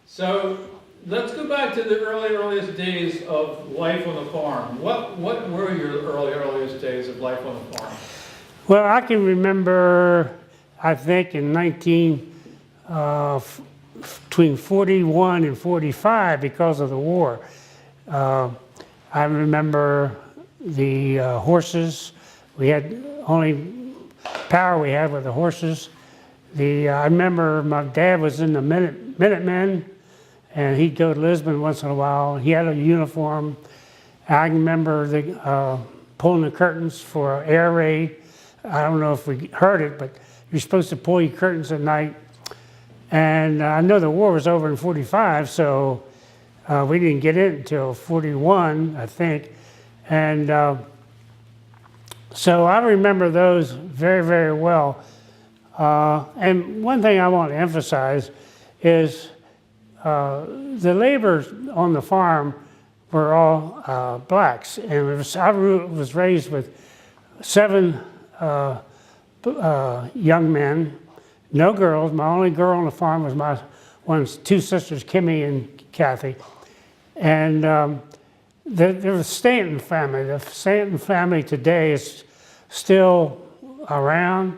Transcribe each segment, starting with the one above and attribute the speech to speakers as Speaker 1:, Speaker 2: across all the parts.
Speaker 1: So let's go back to the earliest days of life on the farm. What were your earliest days of life on the farm?
Speaker 2: Well, I can remember, I think in between 41 and 45 because of the war. I remember the horses. We had only power we had with the horses. I remember my dad was in the Minutemen, and he'd go to Lisbon once in a while. He had a uniform. I remember pulling the curtains for air raid. I don't know if we heard it, but you're supposed to pull your curtains at night. And I know the war was over in 45, so we didn't get in until 41, I think. And so I remember those very, very well. And one thing I want to emphasize is the laborers on the farm were all blacks. And I was raised with 7 young men, no girls. My only girl on the farm was my 2 sisters, Kimmy and Kathy. And there was Stanton family. The Stanton family today is still around.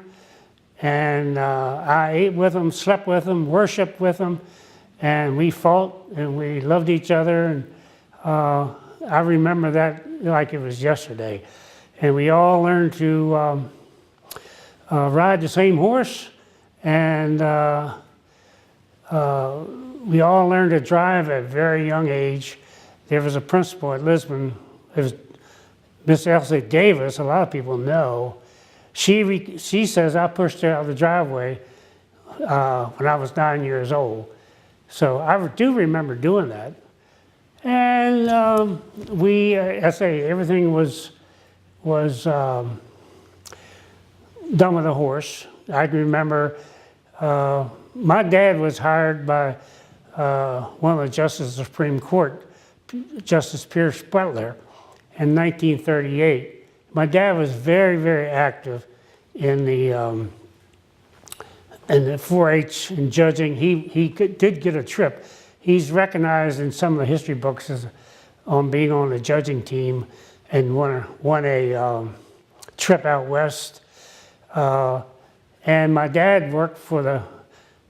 Speaker 2: And I ate with them, slept with them, worshiped with them, and we fought and we loved each other. And I remember that like it was yesterday. And we all learned to ride the same horse, and we all learned to drive at a very young age. There was a principal at Lisbon, it was Miss Elsie Davis, a lot of people know. She says I pushed her out of the driveway when I was 9 years old. So I do remember doing that. And I say everything was done with a horse. I can remember my dad was hired by one of the justices of the Supreme Court, Justice Pierce Butler, in 1938. My dad was very, very active in the 4-H and judging. He did get a trip. He's recognized in some of the history books as on being on the judging team, and won a trip out west. And my dad worked for the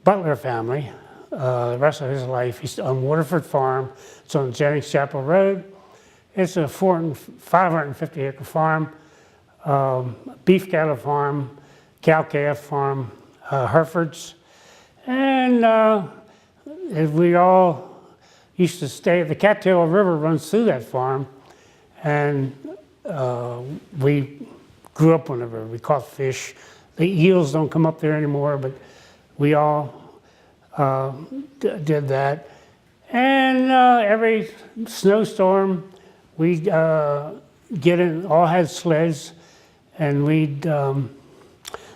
Speaker 2: Butler family the rest of his life. He's on Waterford Farm. It's on Jennings Chapel Road. It's a 550-acre farm, beef cattle farm, cow-calf farm, Herefords. And we all used to stay. The Cattail River runs through that farm. And we grew up on the river. We caught fish. The eels don't come up there anymore, but we all did that. And every snowstorm, we'd all had sleds, and we'd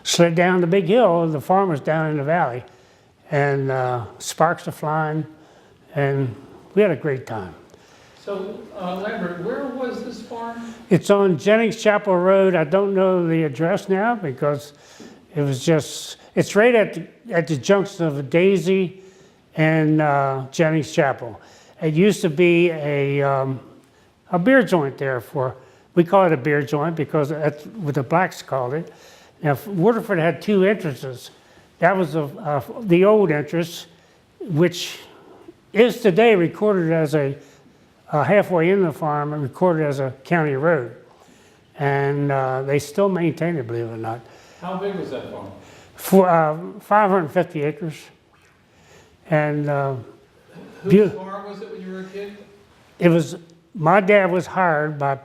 Speaker 2: sled down the big hill. The farm was down in the valley, and sparks are flying, and we had a great time.
Speaker 1: So, Lambert, where was this farm?
Speaker 2: It's on Jennings Chapel Road. I don't know the address now because it was it's right at the junction of Daisy and Jennings Chapel. It used to be a beer joint there we call it a beer joint because that's what the blacks called it. Now, Waterford had 2 entrances. That was the old entrance, which is today recorded as halfway in the farm and recorded as a county road. And they still maintain it, believe it or not.
Speaker 1: How big was that farm?
Speaker 2: 550 acres. And
Speaker 1: whose farm was it when you were a kid?
Speaker 2: My dad was hired by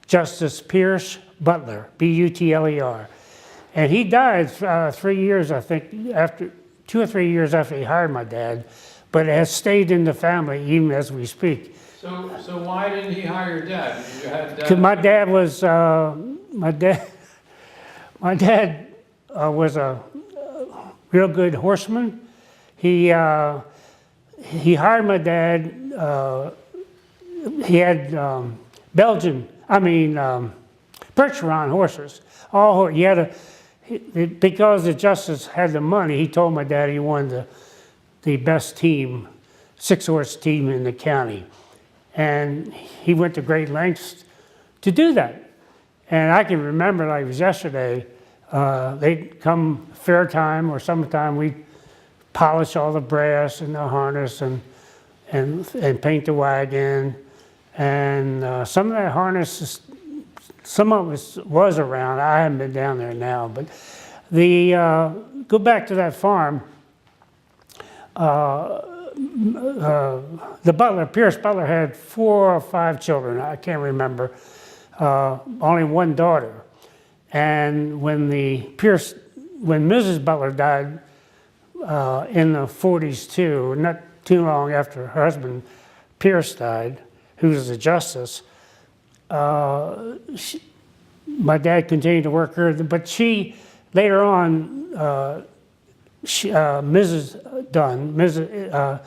Speaker 2: Justice Pierce Butler, B-U-T-L-E-R. And he died 3 years, I think, after 2 or 3 years after he hired my dad, but it has stayed in the family even as we speak.
Speaker 1: So why didn't he hire your dad?
Speaker 2: Because my dad was a real good horseman. He hired my dad. He had Percheron horses. Because the justice had the money, he told my dad he wanted the best team, 6-horse team in the county. And he went to great lengths to do that. And I can remember, like it was yesterday, they'd come fair time or summertime, we'd polish all the brass and the harness and paint the wagon. And some of that harness, some of it was around. I haven't been down there now, but go back to that farm. The butler, Pierce Butler, had 4 or 5 children. I can't remember. Only one daughter. And when Mrs. Butler died in the 40s too, not too long after her husband Pierce died, who was a justice, my dad continued to work her, but she later on, Mrs. Dunn, I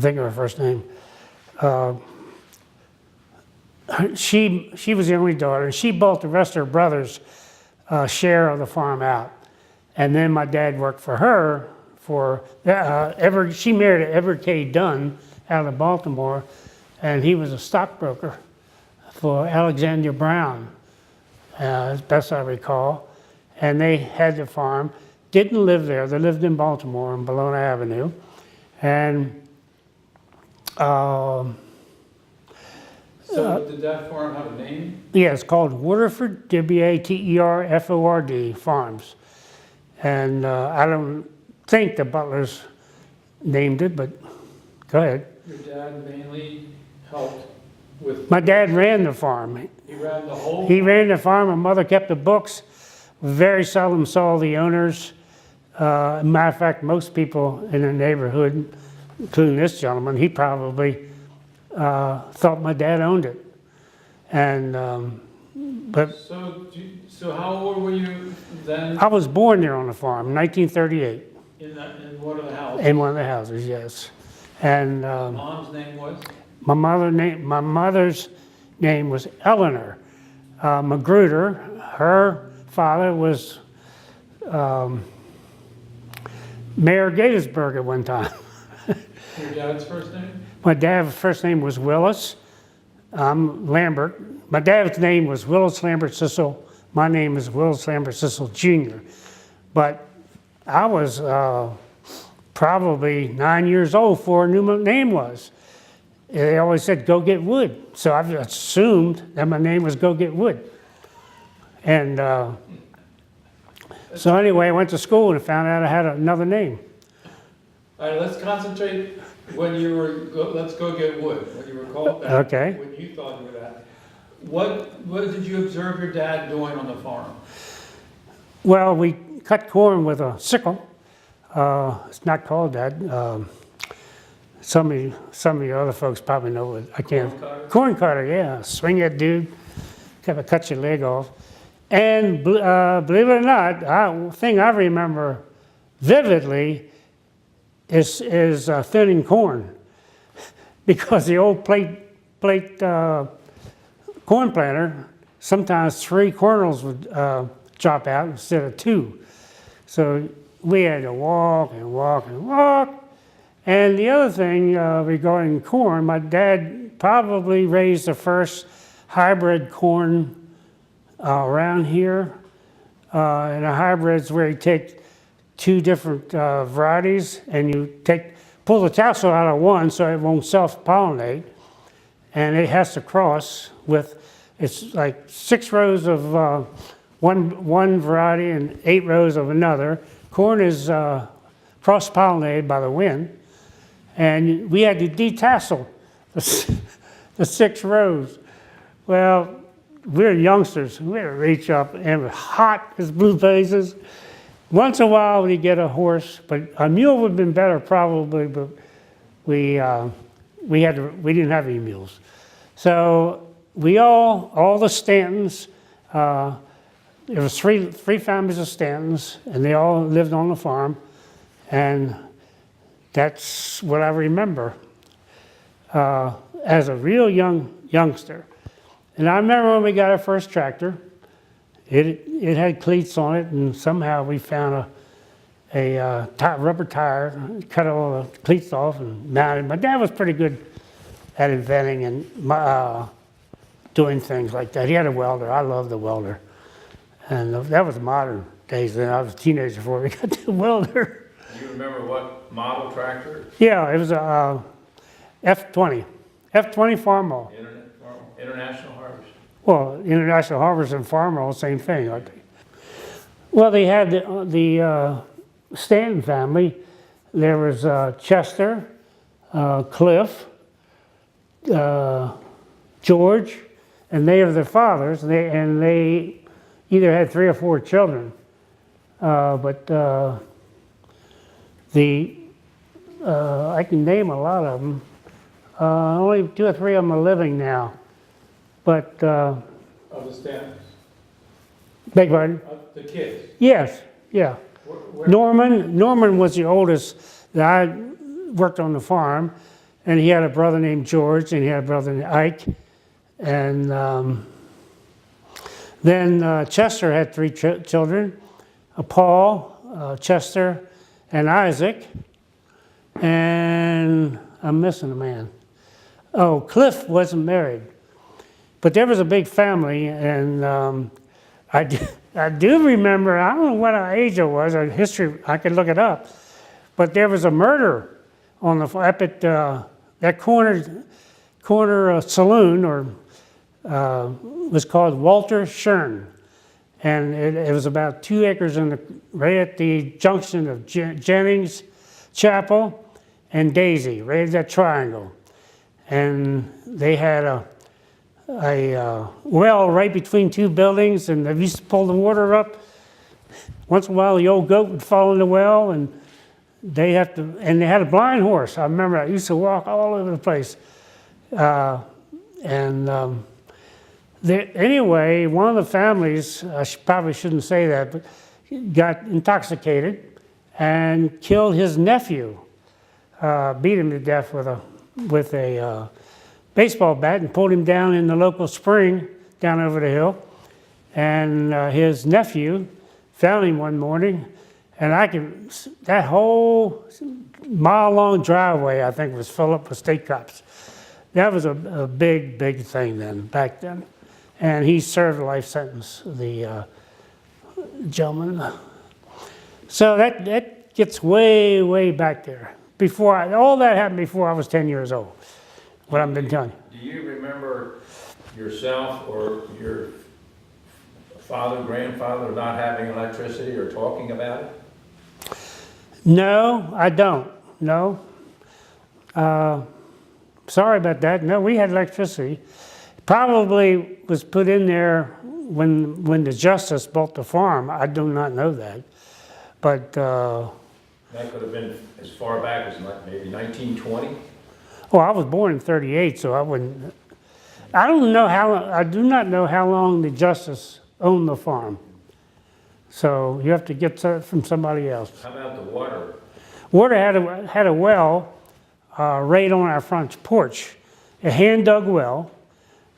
Speaker 2: think of her first name. She was the only daughter, and she bought the rest of her brother's share of the farm out. And then my dad worked for her she married Edward K. Dunn out of Baltimore, and he was a stockbroker for Alexander Brown, as best I recall. And they had the farm, didn't live there. They lived in Baltimore on Bologna Avenue. And
Speaker 1: so did that farm have a name?
Speaker 2: yeah, it's called Waterford, Waterford Farms. And I don't think the Butlers named it, but go ahead.
Speaker 1: Your dad mainly helped with...
Speaker 2: My dad ran the farm.
Speaker 1: He ran the whole...
Speaker 2: He ran the farm. My mother kept the books. Very seldom saw the owners. Matter of fact, most people in the neighborhood, including this gentleman, he probably thought my dad owned it. And but
Speaker 1: So how old were you then?
Speaker 2: I was born there on the farm, 1938.
Speaker 1: In one of the houses?
Speaker 2: In one of the houses, yes. And
Speaker 1: Mom's name was?
Speaker 2: my mother's name was Eleanor Magruder. Her father was Mayor Gettysburg at one time.
Speaker 1: Your dad's first name?
Speaker 2: My dad's first name was Willis. Lambert. My dad's name was Willis Lambert Cissel. My name is Willis Lambert Cissel Jr. But I was probably 9 years old before I knew what my name was. They always said, go get wood. So I assumed that my name was Go Get Wood. And so anyway, I went to school and found out I had another name.
Speaker 1: All right, let's concentrate when you were, let's go get wood, when you were called back.
Speaker 2: Okay.
Speaker 1: When you thought you were that. What did you observe your dad doing on the farm?
Speaker 2: Well, we cut corn with a sickle. It's not called that. Some of the other folks probably know it. I can't. Corn cutter, yeah. Swing it, dude. Kind of cut your leg off. And believe it or not, the thing I remember vividly is thinning corn, because the old plate corn planter, sometimes 3 kernels would drop out instead of 2. So we had to walk and walk and walk. And the other thing regarding corn, my dad probably raised the first hybrid corn around here. And a hybrid's where you take 2 different varieties and you pull the tassel out of one so it won't self-pollinate. And it has to cross with, it's like 6 rows of one variety and 8 rows of another. Corn is cross-pollinated by the wind. And we had to detassel the 6 rows. Well, we were youngsters. We had to reach up, and it was hot as blue blazes. Once in a while, we'd get a horse, but a mule would have been better probably, but we didn't have any mules. So all the Stantons, there was three families of Stantons, and they all lived on the farm, and that's what I remember as a real youngster. And I remember when we got our first tractor, it had cleats on it, and somehow we found rubber tire, cut all the cleats off and mounted. My dad was pretty good at inventing and doing things like that. He had a welder. I loved the welder. And that was modern days then. I was a teenager before we got the welder.
Speaker 1: Do you remember what model tractor?
Speaker 2: Yeah, it was a F20. F20 farm roll.
Speaker 1: International Harvest.
Speaker 2: Well, International Harvest and farm roll, same thing, aren't they? Well, they had the Stanton family. There was Chester, Cliff, George, and they were their fathers. And they either had 3 or 4 children. But I can name a lot of them. Only 2 or 3 of them are living now. But
Speaker 1: Of the Stantons?
Speaker 2: beg pardon?
Speaker 1: Of the kids?
Speaker 2: Yes, yeah.
Speaker 1: Where?
Speaker 2: Norman was the oldest that I worked on the farm, and he had a brother named George, and he had a brother named Ike. And then Chester had 3 children, Paul, Chester, and Isaac. And I'm missing a man. Oh, Cliff wasn't married. But there was a big family, and I do remember, I don't know what age I was, or history, I could look it up, but there was a murder on up at that corner saloon, or was called Walter Shern. And it was about 2 acres right at the junction of Jennings Chapel and Daisy, right at that triangle. And they had a well right between 2 buildings, and they used to pull the water up. Once in a while, the old goat would fall in the well, and they had a blind horse. I remember I used to walk all over the place. Anyway, one of the families, probably shouldn't say that, but got intoxicated and killed his nephew. Beat him to death with a baseball bat and pulled him down in the local spring down over the hill. And his nephew found him one morning, and that whole mile-long driveway, I think, was filled up with state cops. That was a big, big thing back then. And he served a life sentence, the gentleman. So that gets way, way back there. All that happened before I was 10 years old, what I've been telling you.
Speaker 1: Do you remember yourself or your father, grandfather not having electricity or talking about it?
Speaker 2: No, I don't. No. Sorry about that. No, we had electricity. Probably was put in there when the Justice built the farm. I do not know that. But
Speaker 1: that could have been as far back as maybe 1920?
Speaker 2: Well, I was born in 38, so I wouldn't. I do not know how long the Justice owned the farm. So you have to get that from somebody else.
Speaker 1: How about the water?
Speaker 2: Water had a well right on our front porch, a hand-dug well.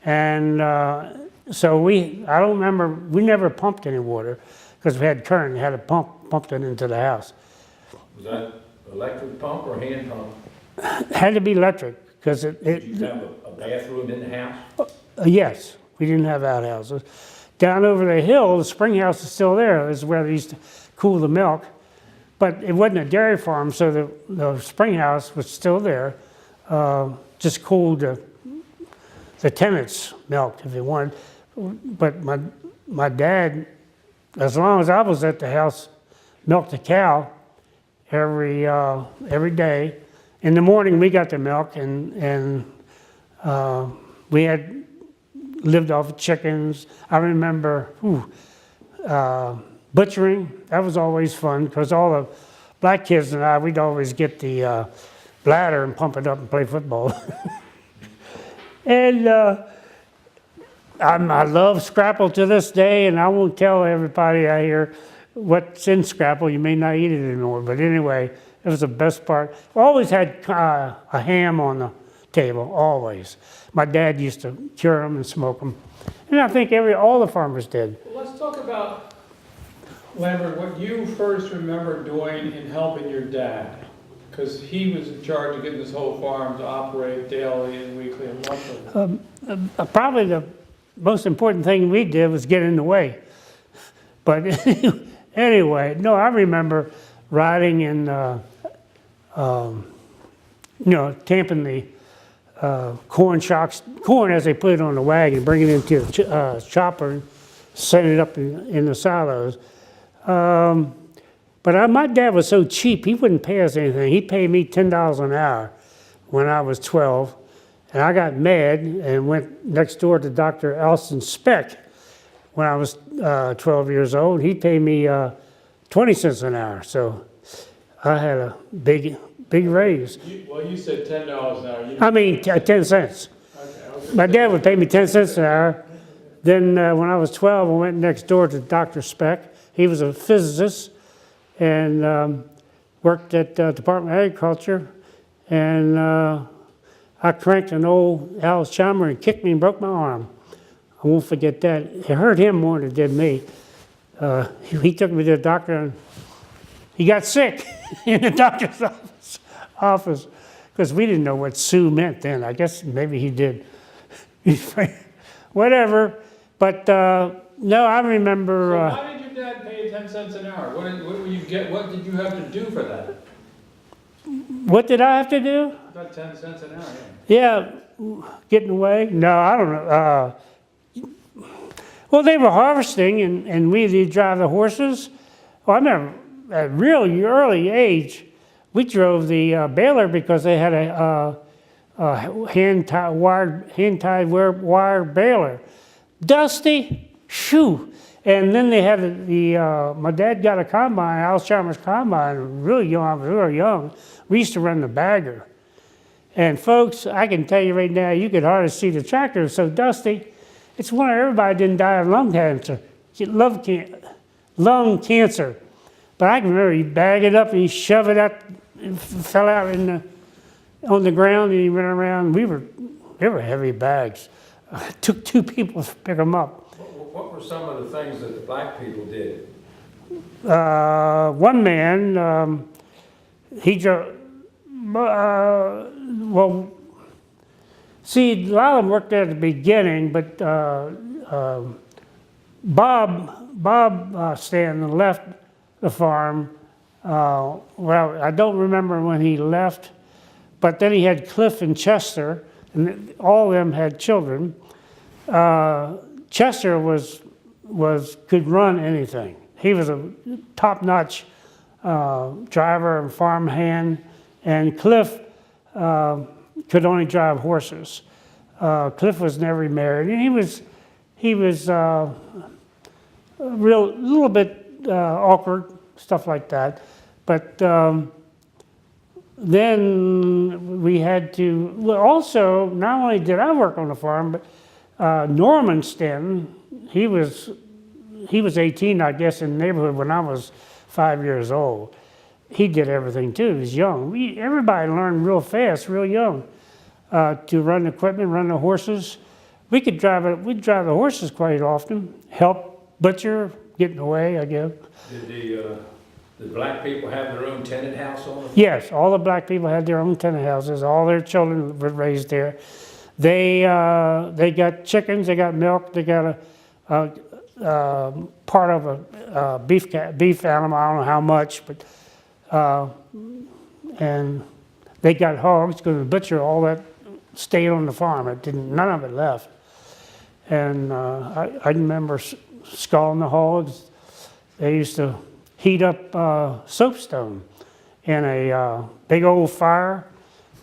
Speaker 2: And so I don't remember, we never pumped any water because we had current, had a pumped it into the house.
Speaker 1: Was that electric pump or hand pump?
Speaker 2: It had to be electric because
Speaker 1: Did you have a bathroom in the house?
Speaker 2: Yes, we didn't have outhouses. Down over the hill, the spring house is still there. This is where they used to cool the milk. But it wasn't a dairy farm, so the spring house was still there. Just cooled the tenants' milk if they wanted. But my dad, as long as I was at the house, milked the cow every day. In the morning, we got the milk, and we had lived off of chickens. I remember butchering. That was always fun because all the black kids and I, we'd always get the bladder and pump it up and play football. And I love Scrapple to this day, and I won't tell everybody out here what's in Scrapple. You may not eat it anymore, but anyway, it was the best part. We always had a ham on the table, always. My dad used to cure them and smoke them, and I think all the farmers did.
Speaker 1: Well, let's talk about
Speaker 3: Lambert, what you first remember doing in helping your dad, because he was in charge of getting this whole farm to operate daily and weekly and monthly.
Speaker 2: Probably the most important thing we did was get in the way. But anyway, no, I remember riding and, tamping the corn as they put it on the wagon, bringing it into the chopper, and setting it up in the silos. But my dad was so cheap, he wouldn't pay us anything. He paid me $10 an hour when I was 12. And I got mad and went next door to Dr. Alston Speck when I was 12 years old. He paid me 20 cents an hour. So I had a big raise.
Speaker 3: You said $10 an hour.
Speaker 2: I mean, 10 cents.
Speaker 3: Okay.
Speaker 2: My dad would pay me 10 cents an hour. Then when I was 12, I went next door to Dr. Speck. He was a physicist and worked at Department of Agriculture. And I cranked an old Alice Chalmer and kicked me and broke my arm. I won't forget that. It hurt him more than it did me. He took me to the doctor and he got sick in the doctor's office because we didn't know what Sue meant then. I guess maybe he did. Whatever. But no, I remember.
Speaker 3: So why did your dad pay you 10 cents an hour? What did you have to do for that?
Speaker 2: What did I have to do?
Speaker 3: About 10 cents an hour,
Speaker 2: Yeah, getting away? No, I don't know. Well, they were harvesting, and we'd drive the horses. Well, I remember at a really early age, we drove the baler because they had a hand-tied wire baler. Dusty, shoo. And then they had my dad got a combine, Alice Chalmers combine, really young, I was really young. We used to run the bagger. And folks, I can tell you right now, you could hardly see the tractor, it was so dusty. It's wonder everybody didn't die of lung cancer. Lung cancer. But I can remember you bag it up and you shove it out, it fell out on the ground and you went around. They were heavy bags. It took 2 people to pick them up.
Speaker 1: What were some of the things that the black people did?
Speaker 2: One man, he drove, see, a lot of them worked there at the beginning, but Bob Stanton left the farm. Well, I don't remember when he left, but then he had Cliff and Chester, and all of them had children. Chester could run anything. He was a top-notch driver and farm hand, and Cliff could only drive horses. Cliff was never married, and he was a little bit awkward, stuff like that. But then we had to. Well, also, not only did I work on the farm, but Norman Stanton, he was 18, I guess, in the neighborhood when I was 5 years old. He did everything too. He was young. Everybody learned real fast, real young, to run the equipment, run the horses. We'd drive the horses quite often. Help butcher, getting away, I guess.
Speaker 1: Did the black people have their own tenant house on them?
Speaker 2: Yes, all the black people had their own tenant houses. All their children were raised there. They got chickens, they got milk, they got a part of a beef animal. I don't know how much, but and they got hogs because the butcher, all that stayed on the farm. None of it left. And I remember scalding the hogs. They used to heat up soapstone in a big old fire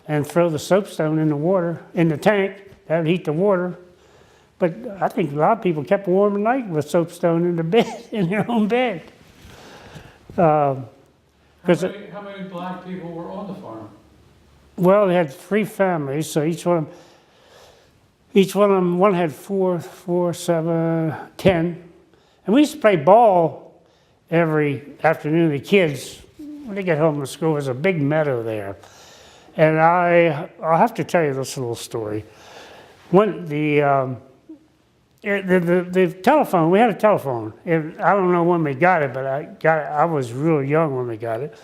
Speaker 2: and throw the soapstone in the water, in the tank. That would heat the water. But I think a lot of people kept warm at night with soapstone in their bed, in their own bed.
Speaker 3: How many black people were on the farm?
Speaker 2: Well, they had 3 families, so each one of them, one had 4, 7, 10. And we used to play ball every afternoon. The kids, when they get home from school, there's a big meadow there. And I'll have to tell you this little story. The telephone, we had a telephone. I don't know when we got it, but I was real young when we got it.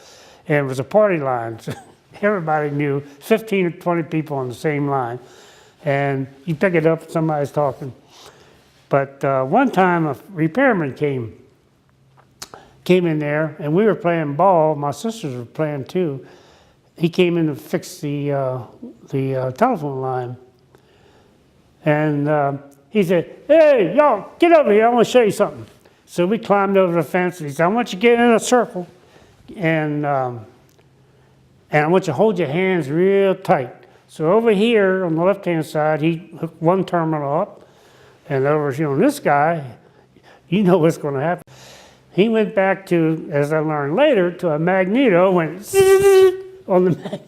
Speaker 2: And it was a party line. So everybody knew, 15 or 20 people on the same line. And you pick it up, somebody's talking. But one time a repairman came in there, and we were playing ball. My sisters were playing too. He came in to fix the telephone line. And he said, "Hey, y'all, get over here. I want to show you something." So we climbed over the fence, and he said, "I want you to get in a circle, and I want you to hold your hands real tight." So over here on the left-hand side, he hooked one terminal up, and over here on this guy, you know what's going to happen. He went back to, as I learned later, to a magneto, went on the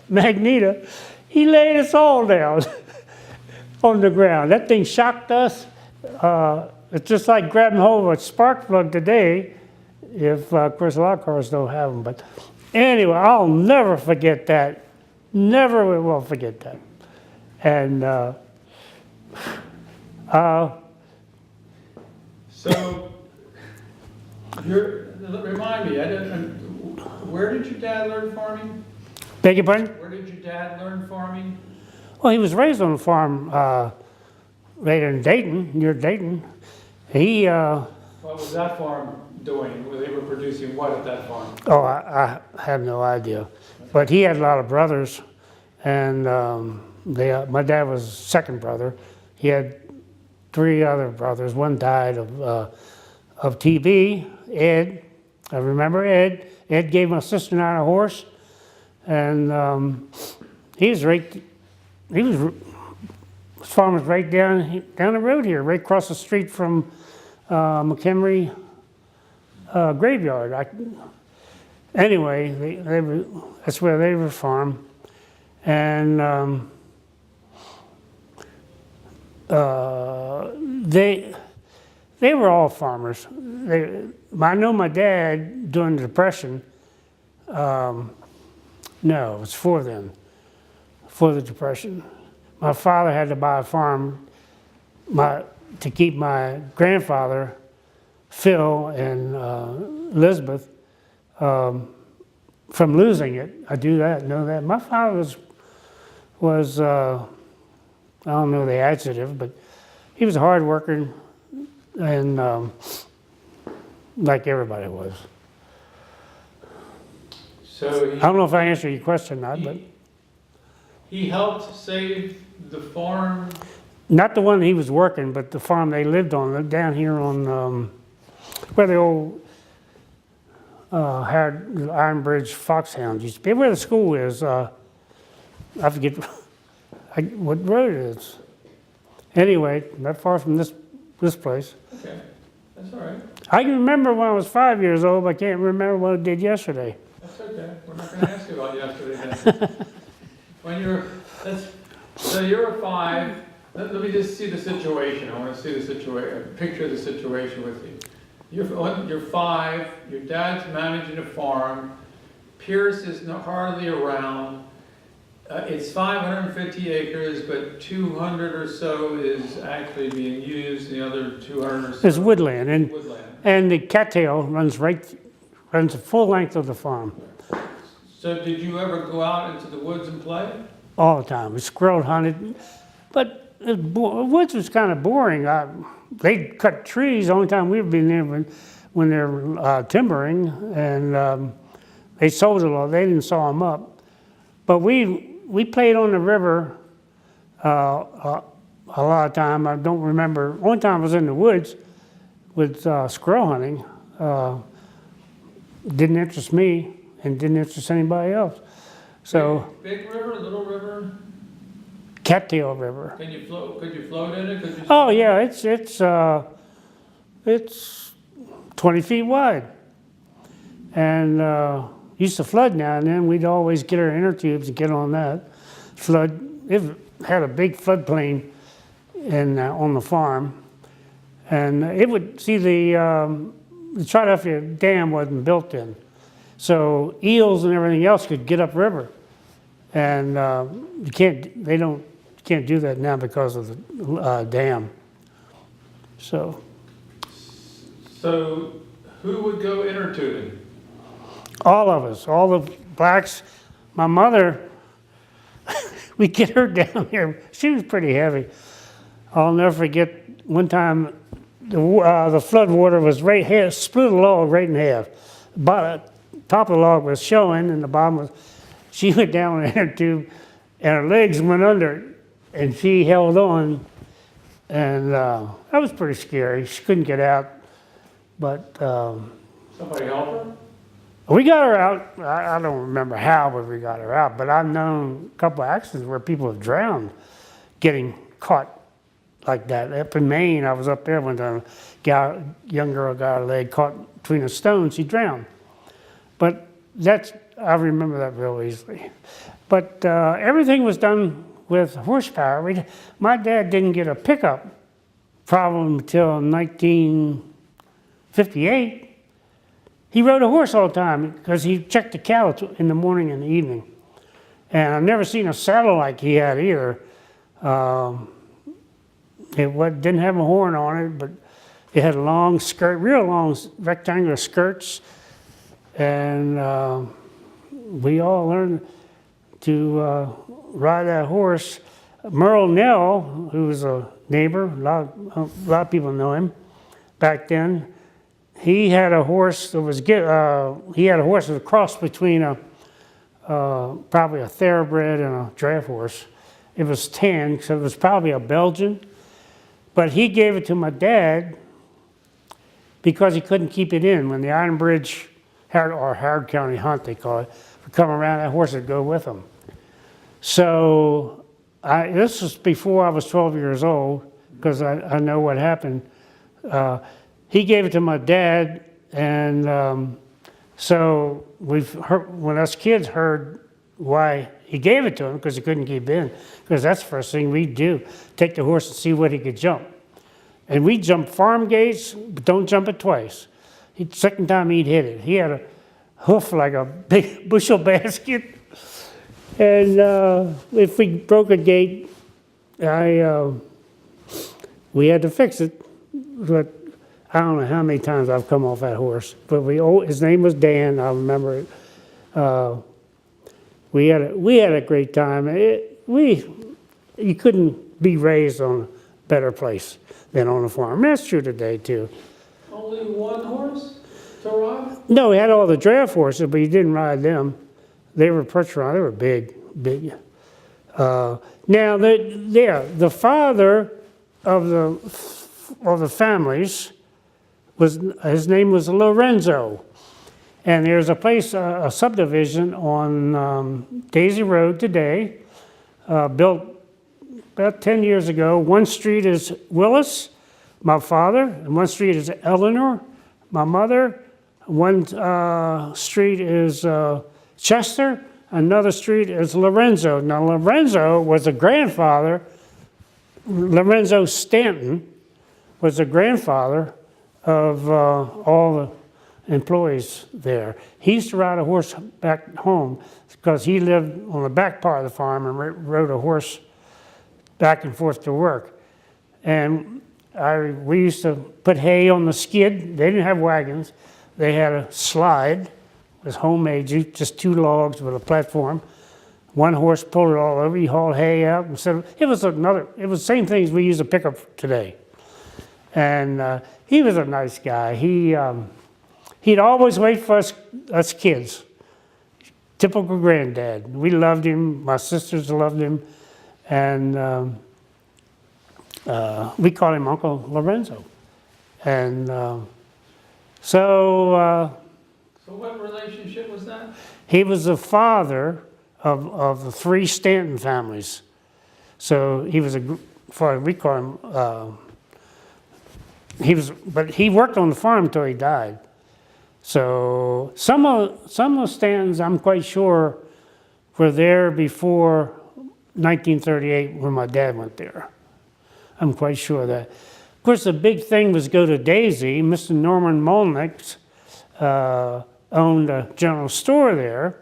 Speaker 2: magneto. He laid us all down on the ground. That thing shocked us. It's just like grabbing hold of a spark plug today, if, of course, a lot of cars don't have them. But anyway, I'll never forget that. Never will forget that. And
Speaker 3: So, remind me, where did your dad learn farming?
Speaker 2: beg your pardon?
Speaker 3: Where did your dad learn farming?
Speaker 2: Well, he was raised on a farm right in Dayton, near Dayton. He,
Speaker 3: What was that farm doing? They were producing what at that farm?
Speaker 2: oh, I have no idea. But he had a lot of brothers, and my dad was second brother. He had 3 other brothers. One died of TB, Ed. I remember Ed. Ed gave my sister and I a horse, and his farm was right down the road here, right across the street from McHenry graveyard. Anyway, that's where they were farmed, and they were all farmers. I know my dad during the Depression. No, it was for them, for the Depression. My father had to buy a farm to keep my grandfather, Phil, and Elizabeth from losing it. I do that, know that. My father was I don't know the adjective, but he was a hard worker, and like everybody was.
Speaker 3: So
Speaker 2: I don't know if I answered your question or not, but
Speaker 3: he helped save the farm.
Speaker 2: not the one he was working, but the farm they lived on, down here on where the old Iron Bridge Foxhounds used to be, where the school is. I forget what road it is. Anyway, not far from this place.
Speaker 3: Okay, that's all right.
Speaker 2: I can remember when I was 5 years old, but I can't remember what I did yesterday.
Speaker 3: That's okay. We're not going to ask you about yesterday then. So you're 5. Let me just see the situation. I want to see the situation, picture the situation with you. You're 5, your dad's managing a farm, Pierce is hardly around. It's 550 acres, but 200 or so is actually being used, the other 200 or so.
Speaker 2: There's woodland,
Speaker 3: Woodland.
Speaker 2: and the cattail runs the full length of the farm.
Speaker 3: So did you ever go out into the woods and play?
Speaker 2: All the time. We squirrel hunted, but the woods was kind of boring. They'd cut trees. The only time we'd been there when they were timbering, and they sold it all. They didn't saw them up. But we played on the river a lot of time. I don't remember. One time I was in the woods with squirrel hunting. Didn't interest me and didn't interest anybody else. So
Speaker 3: Big river, little river?
Speaker 2: Cattail River.
Speaker 3: Could you float in it?
Speaker 2: Oh yeah, it's 20 feet wide, and used to flood now and then. We'd always get our inner tubes and get on that flood. It had a big floodplain on the farm, and it would see the Philadelphia Dam wasn't built in, so eels and everything else could get upriver, and you can't do that now because of the dam. So
Speaker 3: So who would go inner tubing?
Speaker 2: all of us, all the blacks. My mother, we get her down there. She was pretty heavy. I'll never forget one time the flood water was right here, split a log right in half. But top of the log was showing, and the bottom was. She went down in her tube, and her legs went under, and she held on, and that was pretty scary. She couldn't get out, but
Speaker 3: Somebody help her?
Speaker 2: we got her out. I don't remember how, but we got her out. But I've known a couple of accidents where people have drowned, getting caught like that. Up in Maine, I was up there one time. Young girl got her leg caught between a stone. She drowned. But I remember that real easily. But everything was done with horsepower. My dad didn't get a pickup problem until 1958. He rode a horse all the time because he checked the cattle in the morning and the evening. And I've never seen a saddle like he had either. Didn't have a horn on it, but it had a long skirt, real long rectangular skirts. And we all learned to ride that horse. Merle Nell, who was a neighbor, a lot of people know him back then. He had a horse that was a cross between probably a thoroughbred and a draft horse. It was tan, so it was probably a Belgian. But he gave it to my dad because he couldn't keep it in. When the Iron Bridge, or Howard County Hunt, they call it, would come around, that horse would go with him. So this was before I was 12 years old, because I know what happened. He gave it to my dad, and so when us kids heard why he gave it to him, because he couldn't keep in, because that's the first thing we'd do, take the horse and see what he could jump. And we'd jump farm gates, but don't jump it twice. Second time he'd hit it. He had a hoof like a big bushel basket. And if we broke a gate, we had to fix it. But I don't know how many times I've come off that horse. But his name was Dan, I remember it. We had a great time. You couldn't be raised on a better place than on a farm. That's true today too.
Speaker 3: Only one horse to ride?
Speaker 2: No, he had all the draft horses, but he didn't ride them. They were perch ride. They were big. Now, the father of the families his name was Lorenzo, and there's a place, a subdivision on Daisy Road today, built about 10 years ago. One street is Willis, my father, and one street is Eleanor, my mother. One street is Chester, another street is Lorenzo. Now, Lorenzo was a grandfather. Lorenzo Stanton was the grandfather of all the employees there. He used to ride a horse back home because he lived on the back part of the farm and rode a horse back and forth to work. And we used to put hay on the skid. They didn't have wagons. They had a slide. It was homemade, just 2 logs with a platform. One horse pulled it all over. He hauled hay out. It was the same thing as we use a pickup today. And he was a nice guy. He'd always wait for us kids. Typical granddad. We loved him. My sisters loved him. And we called him Uncle Lorenzo. And so
Speaker 3: what relationship was that?
Speaker 2: he was the father of the 3 Stanton families. So he was we call him, but he worked on the farm until he died. So some of the Stantons, I'm quite sure, were there before 1938 when my dad went there. I'm quite sure of that. Of course, the big thing was go to Daisy. Mr. Norman Molnick owned a general store there,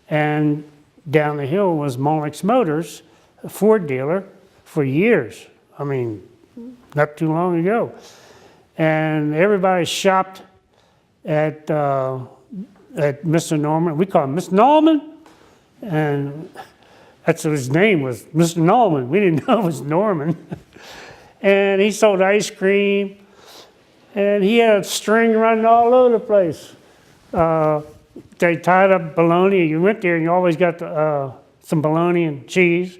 Speaker 2: and down the hill was Molnick's Motors, a Ford dealer, for years. I mean, not too long ago. And everybody shopped at Mr. Norman. We call him Mr. Norman. And that's what his name was, Mr. Norman. We didn't know it was Norman. And he sold ice cream. And he had string running all over the place. They tied up bologna. You went there and you always got some bologna and cheese.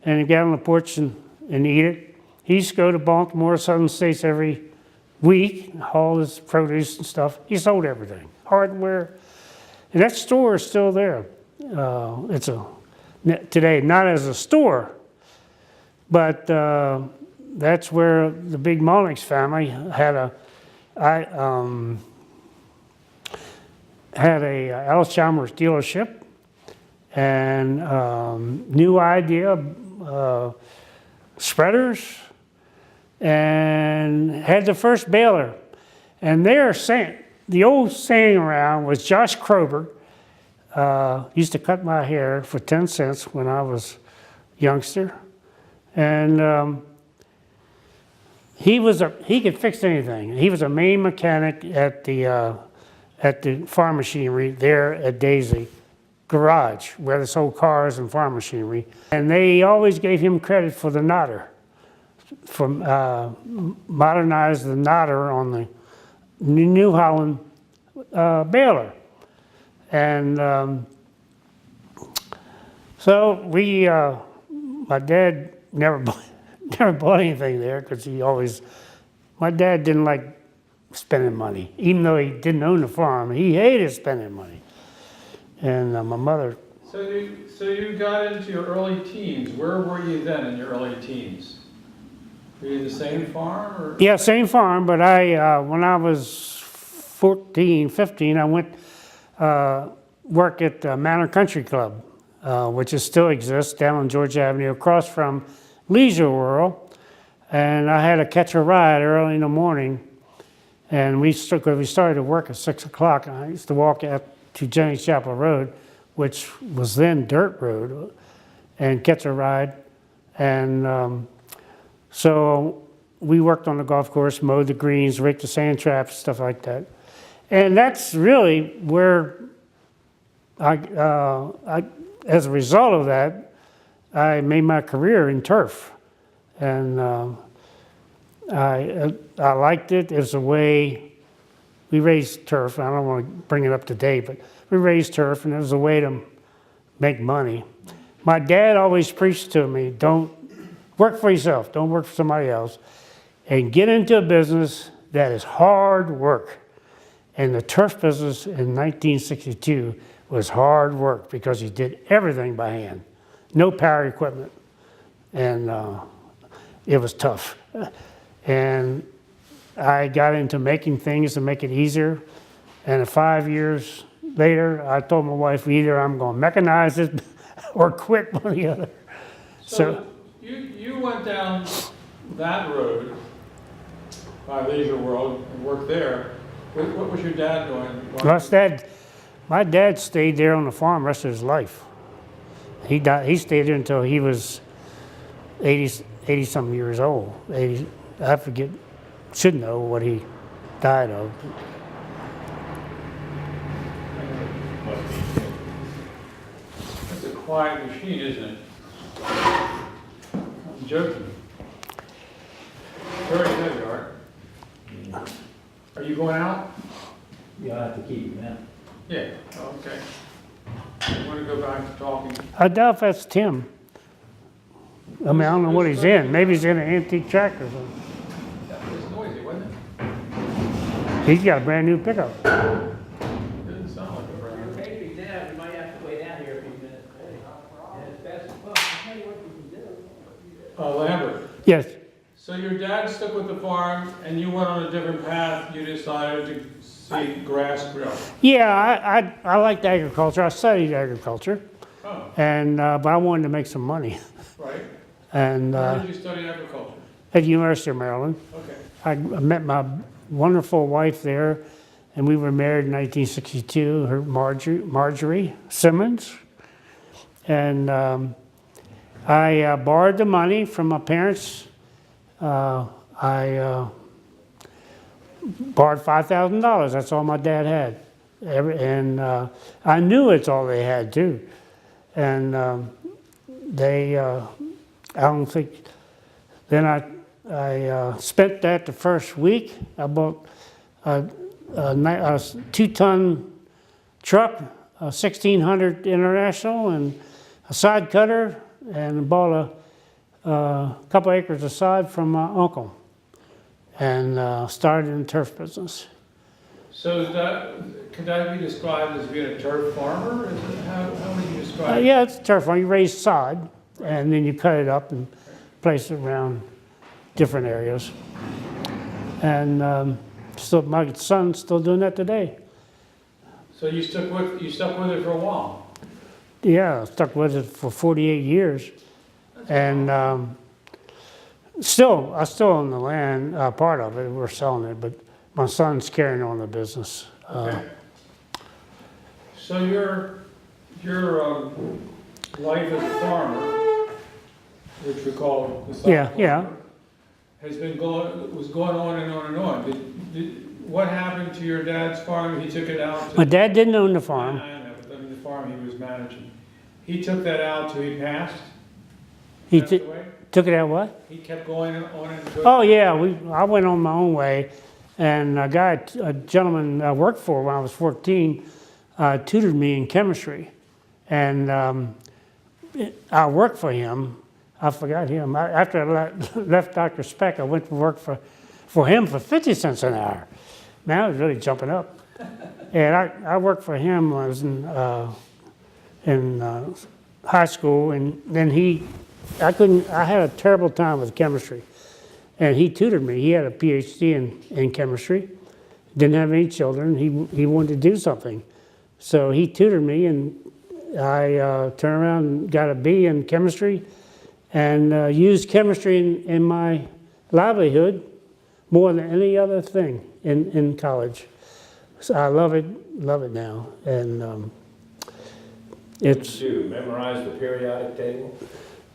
Speaker 2: And you get on the porch and eat it. He used to go to Baltimore, Southern States every week, haul his produce and stuff. He sold everything, hardware. And that store is still there. It's today, not as a store, but that's where the big Mullings family had a Alzheimer's dealership, and new idea, spreaders, and had the first baler. And they're saying, the old saying around was Josh Krober used to cut my hair for 10 cents when I was youngster. And he could fix anything. He was a main mechanic at the farm machinery there at Daisy Garage, where they sold cars and farm machinery. And they always gave him credit for the knotter, for modernized the knotter on the New Holland baler. And so my dad never bought anything there because my dad didn't like spending money. Even though he didn't own the farm, he hated spending money. And my mother.
Speaker 3: So you got into your early teens. Where were you then in your early teens? Were you the same farm? Or?
Speaker 2: Yeah, same farm, but when I was 14, 15, I went work at the Manor Country Club, which still exists down on Georgia Avenue across from Leisure World. And I had to catch a ride early in the morning. And we started to work at 6 o'clock. And I used to walk out to Jennings Chapel Road, which was then dirt road, and catch a ride. And so we worked on the golf course, mowed the greens, raked the sand traps, stuff like that. And that's really where as a result of that, I made my career in turf. And I liked it. It was a way, we raised turf. I don't want to bring it up to date, but we raised turf, and it was a way to make money. My dad always preached to me, don't work for yourself, don't work for somebody else, and get into a business that is hard work. And the turf business in 1962 was hard work because you did everything by hand. No power equipment. And it was tough. And I got into making things to make it easier. And 5 years later, I told my wife, either I'm going to mechanize it or quit one or the other.
Speaker 3: So you went down that road by Leisure World and worked there. What was your dad doing?
Speaker 2: My dad stayed there on the farm the rest of his life. He stayed there until he was 80-something years old. 80, I forget, should know what he died of.
Speaker 3: That's a quiet machine, isn't it? I'm joking. Very heavy, Art. Are you going out?
Speaker 1: You'll have to keep him in.
Speaker 3: Yeah, okay. I want to go back to talking.
Speaker 2: I doubt if that's Tim. I mean, I don't know what he's in. Maybe he's in an antique tractor or something.
Speaker 3: That was noisy, wasn't it?
Speaker 2: He's got a brand new pickup.
Speaker 3: Didn't sound like a brand.
Speaker 4: Maybe if he's down, you might have to wait down here a few minutes. And it's best, well, I'll tell you what you can do.
Speaker 3: Lambert,
Speaker 2: Yes.
Speaker 3: so your dad stuck with the farm and you went on a different path. You decided to see grass grow.
Speaker 2: Yeah, I liked agriculture. I studied agriculture.
Speaker 3: Oh,
Speaker 2: And but I wanted to make some money.
Speaker 3: right.
Speaker 2: And
Speaker 3: Where did you study agriculture?
Speaker 2: at the University of Maryland.
Speaker 3: Okay.
Speaker 2: I met my wonderful wife there, and we were married in 1962, her Marjorie Simmons. And I borrowed the money from my parents I borrowed $5,000. That's all my dad had. And I knew it's all they had too. And I don't think, then I spent that the first week. I bought a 2-ton truck, a 1600 International, and a side cutter, and bought a couple acres of sod from my uncle, and started in the turf business.
Speaker 3: So could that be described as being a turf farmer? How would you describe it?
Speaker 2: Yeah, it's a turf farm. You raise sod, and then you cut it up and place it around different areas. And so my son's still doing that today.
Speaker 3: So you stuck with it for a while?
Speaker 2: Yeah, stuck with it for 48 years. And I still own the land, part of it. We're selling it, but my son's carrying on the business.
Speaker 3: Okay. So your life as a farmer, which we call the sod
Speaker 2: Yeah,
Speaker 3: farmer,
Speaker 2: yeah.
Speaker 3: was going on and on and on. What happened to your dad's farm? He took it out to...
Speaker 2: My dad didn't own the farm.
Speaker 3: I know, but I mean, the farm he was managing. He took that out till he passed?
Speaker 2: He
Speaker 3: Passed away?
Speaker 2: took it out what?
Speaker 3: He kept going on and going?
Speaker 2: Oh yeah, I went on my own way, and a gentleman I worked for when I was 14 tutored me in chemistry, and I worked for him. I forgot him. After I left Dr. Speck, I went to work for him for 50 cents an hour. Man, I was really jumping up. And I worked for him when I was in high school, and then I had a terrible time with chemistry. And he tutored me. He had a PhD in chemistry, didn't have any children. He wanted to do something. So he tutored me, and I turned around and got a B in chemistry, and used chemistry in my livelihood more than any other thing in college. So I love it now. And it's...
Speaker 1: Did you memorize the periodic table?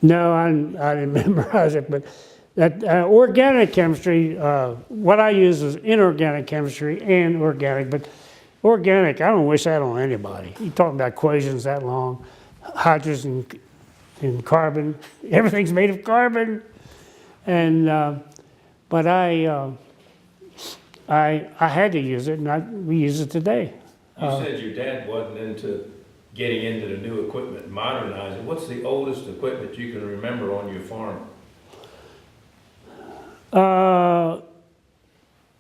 Speaker 2: No, I didn't memorize it, but that organic chemistry, what I use is inorganic chemistry and organic, but organic, I don't wish that on anybody. You talking about equations that long, hydrogen and carbon, everything's made of carbon. And, but I had to use it, and we use it today.
Speaker 1: You said your dad wasn't into getting into the new equipment, modernizing. What's the oldest equipment you can remember on your farm?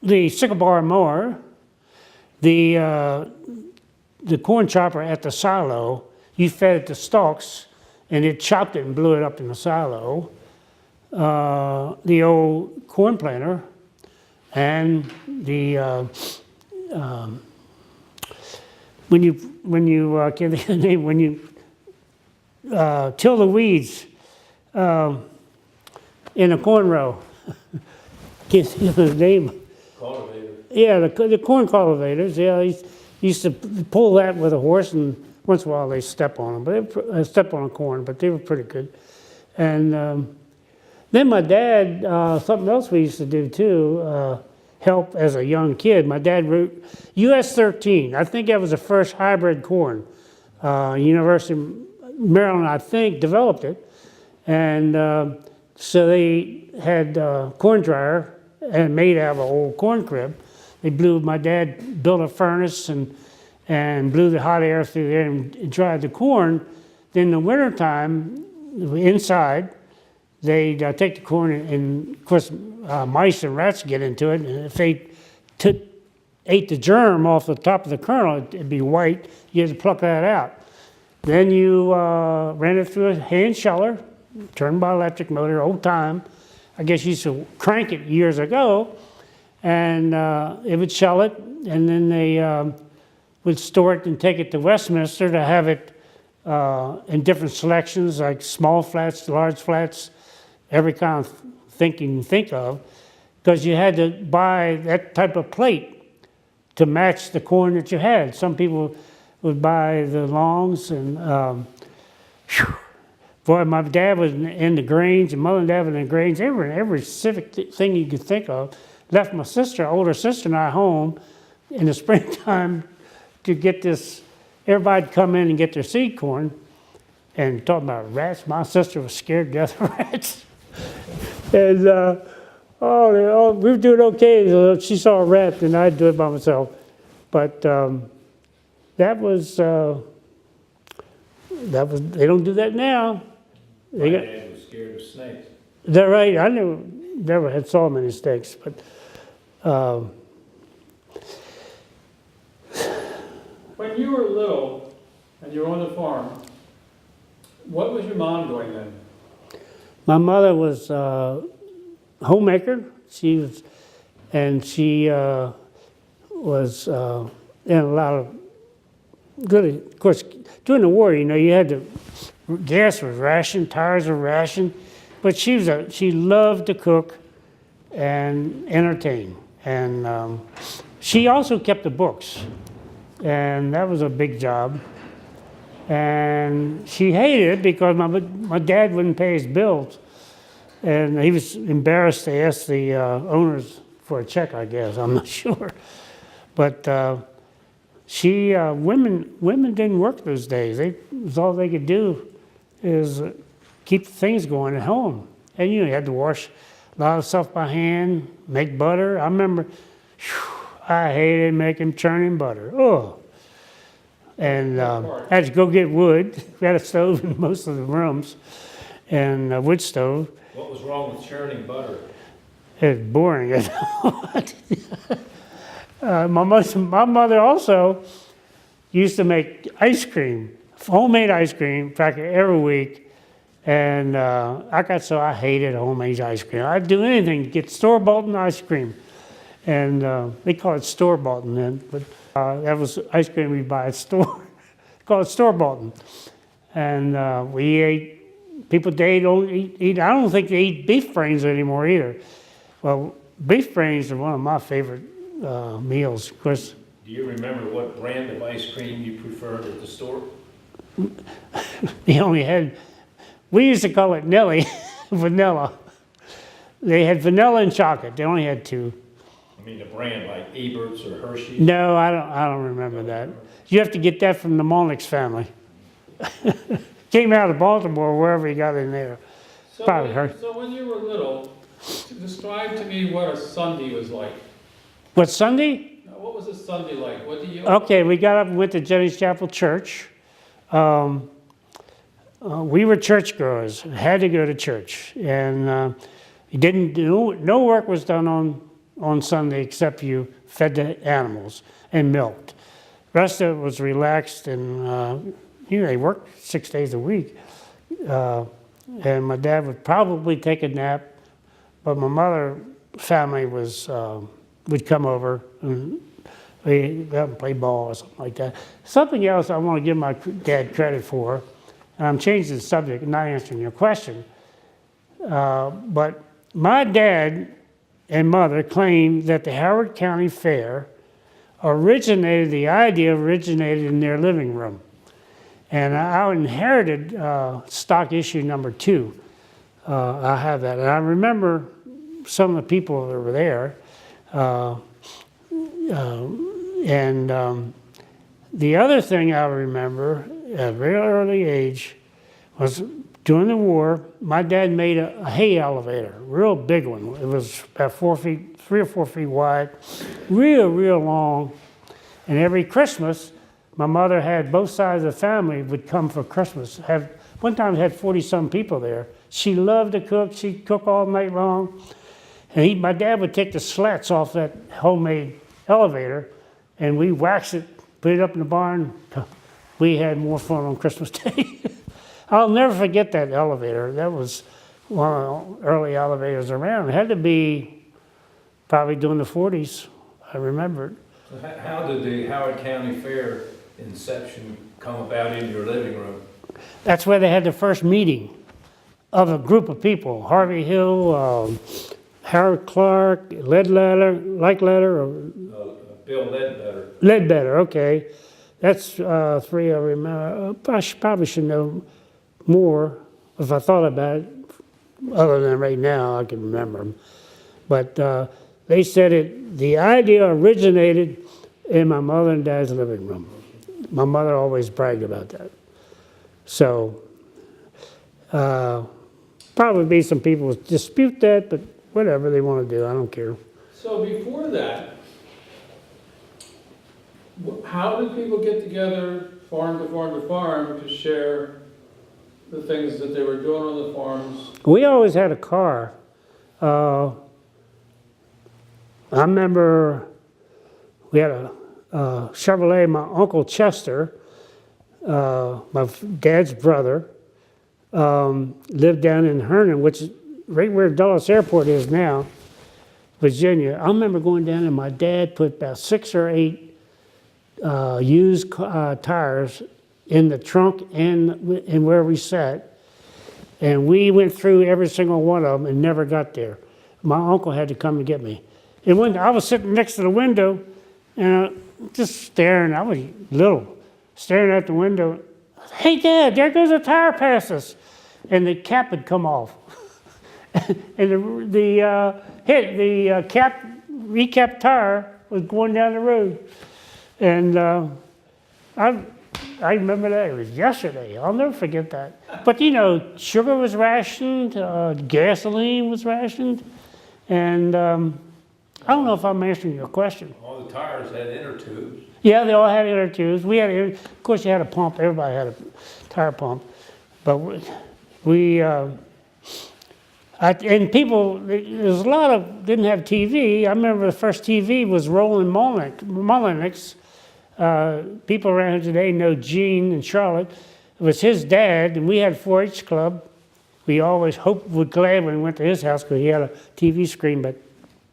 Speaker 2: The sickle bar mower, the corn chopper at the silo, you fed it the stalks, and it chopped it and blew it up in the silo. The old corn planter, and the when you can't think of the name, when you till the weeds in a corn row. Can't think of the name.
Speaker 1: Cultivator.
Speaker 2: Yeah, the corn cultivators. Yeah, he used to pull that with a horse, and once in a while they step on them, but they step on a corn, but they were pretty good. And then my dad, something else we used to do too, help as a young kid. My dad wrote US 13. I think that was the first hybrid corn. University of Maryland, I think, developed it. And so they had corn dryer and made out of an old corn crib. My dad built a furnace and blew the hot air through there and dried the corn. Then in the wintertime, inside, they'd take the corn, and of course, mice and rats get into it, and if they ate the germ off the top of the kernel, it'd be white. You had to pluck that out. Then you ran it through a hand sheller, turned by electric motor, old time. I guess you used to crank it years ago, and it would shell it, and then they would store it and take it to Westminster to have it in different selections, like small flats, large flats, every kind of thing you can think of, because you had to buy that type of plate to match the corn that you had. Some people would buy the longs, and Boy, my dad was in the Greens, and Mother and Dad were in the Greens. They were in every civic thing you could think of. Left my sister, older sister, and I home in the springtime to get this. Everybody'd come in and get their seed corn, and talking about rats. My sister was scared to death of rats, and we were doing okay. So she saw a rat, and I'd do it by myself. But that was. They don't do that now.
Speaker 1: My dad was scared of snakes.
Speaker 2: Is that right? I never had saw many snakes, but
Speaker 3: When you were little and you were on the farm, what was your mom doing then?
Speaker 2: my mother was a homemaker. She was in a lot of good. Of course, during the war, you had to. Gas was rationed, tires were rationed, but she loved to cook and entertain, and she also kept the books, and that was a big job. And she hated it because my dad wouldn't pay his bills, and he was embarrassed to ask the owners for a check. I guess I'm not sure, but women didn't work those days. It was all they could do is keep things going at home. And you had to wash a lot of stuff by hand, make butter. I remember, I hated making churning butter. Oh. And I had to go get wood. We had a stove in most of the rooms, and a wood stove.
Speaker 1: What was wrong with churning butter?
Speaker 2: It was boring. My mother also used to make ice cream, homemade ice cream, practically every week. And I hated homemade ice cream. I'd do anything to get store-bought ice cream. And they call it store-bought then, but that was ice cream we buy at store. Called store-bought. And we ate, people today don't eat, I don't think they eat beef brains anymore either. Well, beef brains are one of my favorite meals, of course.
Speaker 1: Do you remember what brand of ice cream you preferred at the store?
Speaker 2: They only had, we used to call it Nelly, vanilla. They had vanilla and chocolate. They only had two.
Speaker 1: I mean, the brand like Ebert's or Hershey's?
Speaker 2: No, I don't remember that. You have to get that from the Monix family. Came out of Baltimore, wherever he got in there. Probably Hershey.
Speaker 3: So when you were little, describe to me what a Sunday was like.
Speaker 2: What, Sunday?
Speaker 3: What was a Sunday like? What do you?
Speaker 2: Okay, we got up and went to Jenny's Chapel Church. We were churchgoers, had to go to church, and no work was done on Sunday except you fed the animals and milked. The rest of it was relaxed, and they worked 6 days a week. And my dad would probably take a nap, but my mother family would come over and we'd play ball or something like that. Something else I want to give my dad credit for, and I'm changing the subject, not answering your question, but my dad and mother claimed that the Howard County Fair the idea originated in their living room. And I inherited stock issue number 2. I have that. And I remember some of the people that were there. The other thing I remember at a very early age was during the war, my dad made a hay elevator, a real big one. It was about 3 or 4 feet wide, real long. And every Christmas, my mother had both sides of the family would come for Christmas. One time had 40-some people there. She loved to cook. She'd cook all night long. And my dad would take the slats off that homemade elevator, and we wax it, put it up in the barn. We had more fun on Christmas Day. I'll never forget that elevator. That was one of the early elevators around. It had to be probably during the 40s. I remember it.
Speaker 1: So how did the Howard County Fair inception come about in your living room?
Speaker 2: That's where they had the first meeting of a group of people. Harvey Hill, Howard Clark, Lickletter,
Speaker 1: Bill Ledbetter.
Speaker 2: Ledbetter, okay. That's 3 I remember. I probably should know more. if I thought about it, other than right now, I can remember them. But they said the idea originated in my mother and dad's living room. My mother always bragged about that. So, probably be some people dispute that, but whatever they want to do, I don't care.
Speaker 3: So before that, how did people get together, farm to farm to farm, to share the things that they were doing on the farms?
Speaker 2: We always had a car. I remember we had a Chevrolet. My Uncle Chester, my dad's brother, lived down in Herndon, which is right where Dulles Airport is now, Virginia. I remember going down and my dad put about 6 or 8 used tires in the trunk and where we sat. And we went through every single one of them and never got there. My uncle had to come and get me. And when I was sitting next to the window and just staring, I was little, staring out the window. Hey, Dad, there goes a tire past us. And the cap had come off. And the recap tire was going down the road. And I remember that. It was yesterday. I'll never forget that. But, you know, sugar was rationed, gasoline was rationed, and I don't know if I'm answering your question.
Speaker 1: All the tires had inner tubes.
Speaker 2: Yeah, they all had inner tubes. We had, of course, you had a pump. Everybody had a tire pump. But and people, there's a lot of, didn't have TV. I remember the first TV was Roland Mullenix. People around here today know Gene and Charlotte. It was his dad, and we had 4-H club. We always were glad when we went to his house because he had a TV screen, but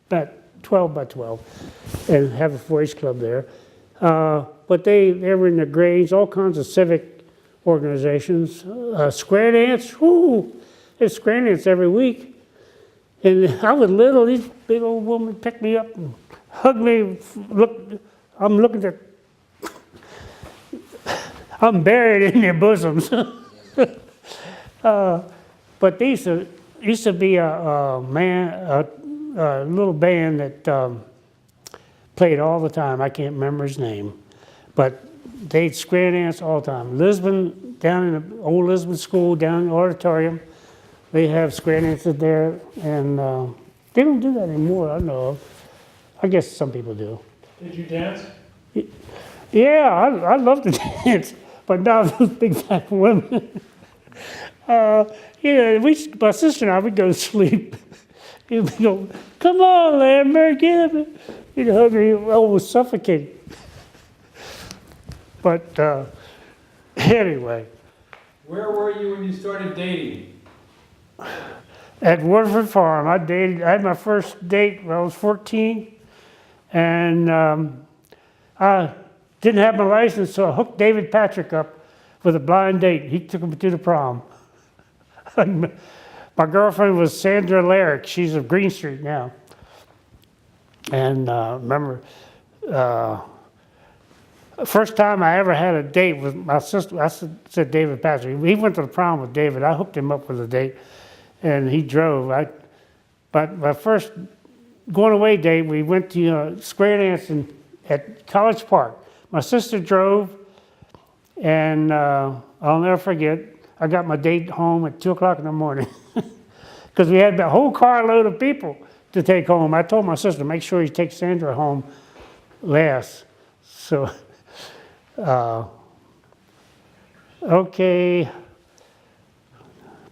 Speaker 2: about 12 by 12, and have a 4-H club there. But they were in the grades, all kinds of civic organizations. Square dance, whoo! There's square dance every week. And I was little, these big old women picked me up and hugged me. I'm looking at, I'm buried in their bosoms. But there used to be a little band that played all the time. I can't remember his name. But they'd square dance all the time. Lisbon, down in the old Lisbon school, down in the auditorium, they have square dances there. And they don't do that anymore, I know of. I guess some people do.
Speaker 3: Did you dance?
Speaker 2: Yeah, I love to dance, but not those big fat women. Yeah, my sister and I would go to sleep. You'd go, come on, Lambert, get up. You'd hug me, almost suffocate. But anyway.
Speaker 3: Where were you when you started dating?
Speaker 2: At Waterford Farm, I had my first date when I was 14, and I didn't have my license, so I hooked David Patrick up with a blind date. He took him to the prom. My girlfriend was Sandra Larrick. She's of Green Street now. And remember, first time I ever had a date with my sister, I said David Patrick. He went to the prom with David. I hooked him up with a date, and he drove. But my first going away date, we went to square dancing at College Park. My sister drove, and I'll never forget, I got my date home at 2 o'clock in the morning because we had the whole carload of people to take home. I told my sister, make sure you take Sandra home last. So, okay.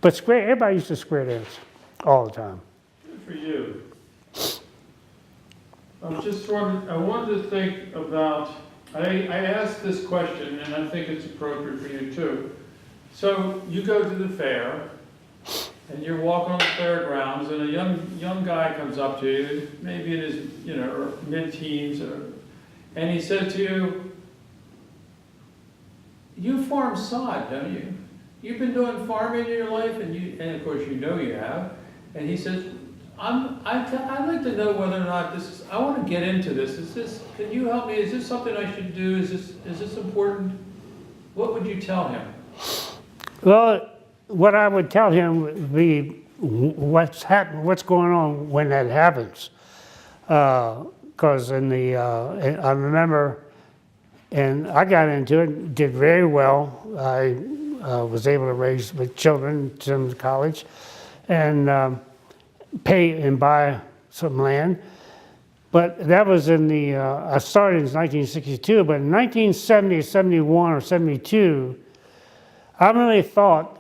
Speaker 2: But everybody used to square dance all the time.
Speaker 3: Good for you. I wanted to think about, I asked this question, and I think it's appropriate for you too. So you go to the fair, and you're walking on the fairgrounds, and a young guy comes up to you, maybe in his mid-teens, and he said to you, "You farm sod, don't you? You've been doing farming in your life, and of course you know you have." And he says, I'd like to know whether or not I want to get into this. Can you help me? Is this something I should do? Is this important? What would you tell him?
Speaker 2: Well, what I would tell him would be what's going on when that happens. Because I remember, and I got into it, did very well. I was able to raise the children to college and pay and buy some land. But that was in the, I started in 1962, but in 1970, 71, or 72, I really thought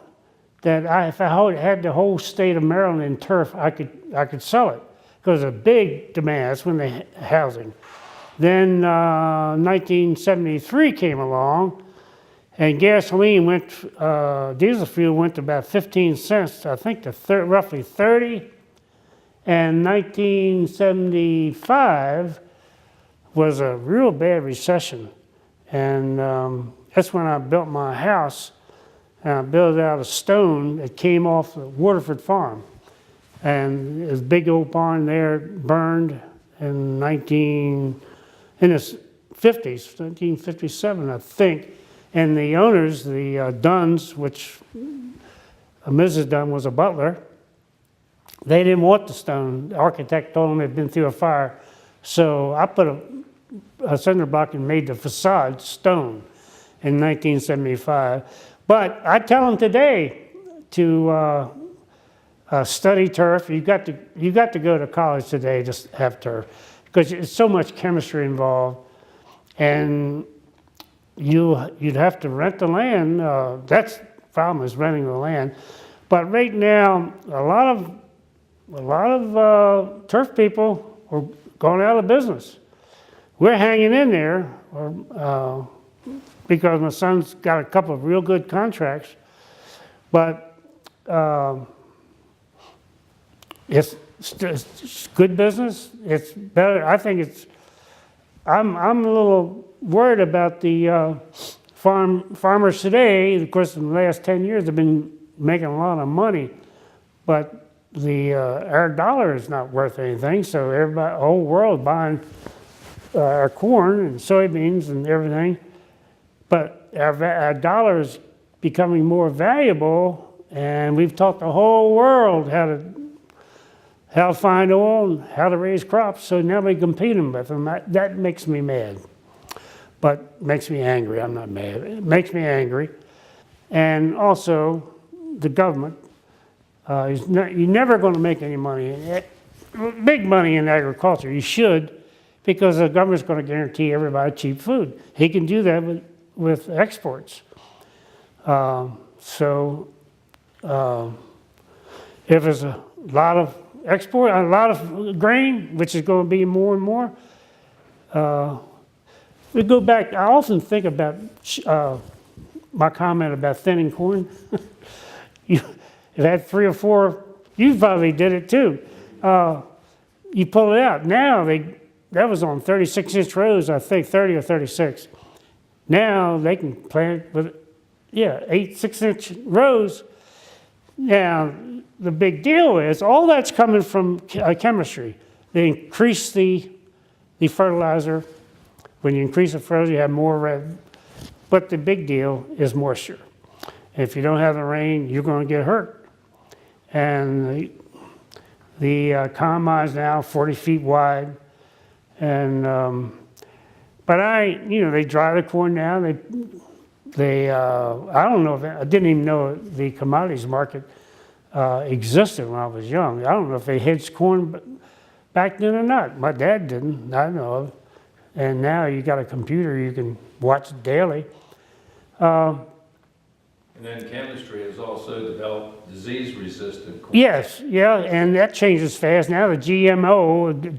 Speaker 2: that if I had the whole state of Maryland in turf, I could sell it. Because a big demand, that's when the housing. Then 1973 came along, and gasoline went, diesel fuel went to about 15 cents, I think to roughly 30. And 1975 was a real bad recession. And that's when I built my house. And I built it out of stone that came off the Waterford farm. And it was a big old barn there, burned in the 50s, 1957, I think. And the owners, the Dunns, which Mrs. Dunn was a butler, they didn't want the stone. The architect told them it had been through a fire. So I put a cinder block and made the facade stone in 1975. But I tell them today to study turf. You got to go to college today to have turf because there's so much chemistry involved, and you'd have to rent the land. That's the problem, is renting the land. But right now, a lot of turf people are going out of business. We're hanging in there because my son's got a couple of real good contracts, but it's good business. It's better. I think I'm a little worried about the farmers today. Of course, in the last 10 years, they've been making a lot of money, but our dollar is not worth anything. So everybody, the whole world buying our corn and soybeans and everything, but our dollar is becoming more valuable, and we've taught the whole world how to find oil and how to raise crops. So now we're competing with them. That makes me mad, but makes me angry. I'm not mad. It makes me angry, and also the government. You're never going to make any money, big money in agriculture. You should, because the government's going to guarantee everybody cheap food. He can do that with exports. If there's a lot of export, a lot of grain, which is going to be more and more, we go back. I often think about my comment about thinning corn. It had 3 or 4, you probably did it too. You pull it out. Now, that was on 36-inch rows, I think, 30 or 36. Now they can plant with, 6-inch rows. Now, the big deal is all that's coming from chemistry. They increase the fertilizer. When you increase the fertilizer, you have more red. But the big deal is moisture. If you don't have the rain, you're going to get hurt. And the combine's now 40 feet wide, and but they dry the corn now. They I don't know I didn't even know the commodities market existed when I was young. I don't know if they hedged corn back then or not. My dad didn't. I know of. And now you got a computer, you can watch it daily.
Speaker 1: And then chemistry has also developed disease-resistant corn.
Speaker 2: Yes, yeah, and that changes fast. Now the GMO,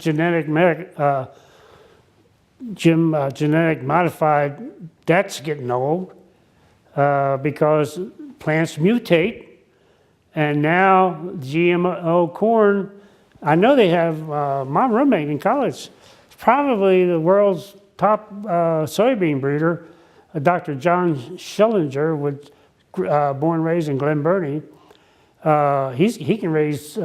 Speaker 2: genetic modified, that's getting old because plants mutate, and now GMO corn, I know they have, my roommate in college, probably the world's top soybean breeder, Dr. John Schillinger, born and raised in Glen Burnie. He can raise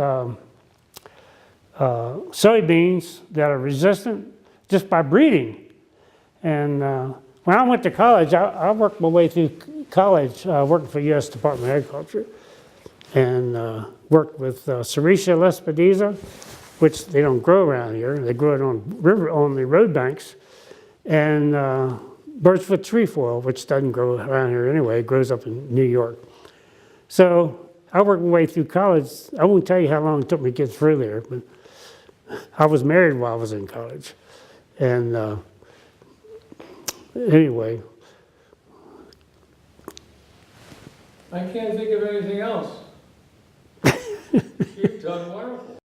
Speaker 2: soybeans that are resistant just by breeding. And when I went to college, I worked my way through college working for the U.S. Department of Agriculture. and worked with Serratia lespedeza, which they don't grow around here. They grow it on the road banks, and birchfoot trefoil, which doesn't grow around here anyway. It grows up in New York. So I worked my way through college. I won't tell you how long it took me to get through there, but I was married while I was in college. And anyway,
Speaker 3: I can't think of anything else. You've done wonderful.